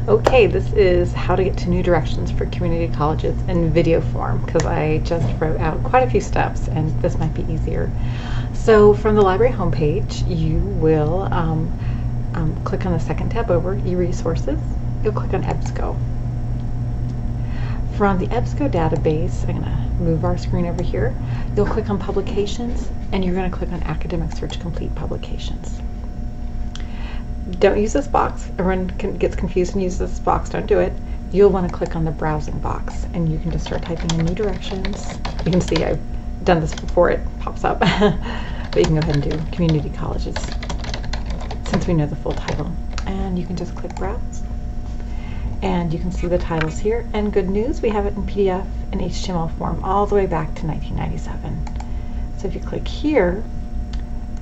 Okay, this is how to get to new directions for community colleges in video form, because I just wrote out quite a few steps and this might be easier. So from the library homepage, you will click on the second tab over, e-resources. You'll click on EBSCO. From the EBSCO database, I'm going to move our screen over here. You'll click on publications and you're going to click on academic search complete publications. Don't use this box. Everyone gets confused and uses this box. Don't do it. You'll want to click on the browsing box and you can just start typing in new directions. You can see I've done this before it pops up, but you can go ahead and do community colleges since we know the full title. And you can just click browse and you can see the titles here. And good news, we have it in PDF and HTML form all the way back to 1997. So if you click here,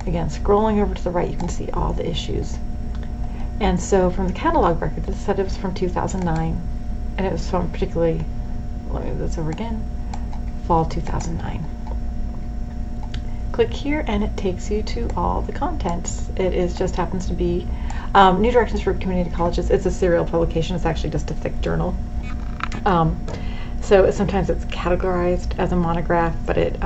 again, scrolling over to the right, you can see all the issues. And so from the catalog record, this said it was from 2009, and it was from particularly, let me move this over again, fall 2009. Click here and it takes you to all the contents. It is just happens to be New Directions for Community Colleges. It's a serial publication. It's actually just a thick journal. So sometimes it's categorized as a monograph, but it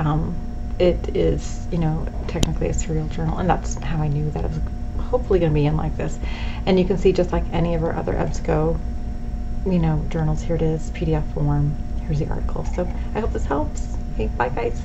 is, you know, technically a serial journal, and that's how I knew that it was hopefully going to be in like this. And you can see, just like any of our other EBSCO, you know, journals, here it is, PDF form. Here's the article. So I hope this helps. Okay, bye guys.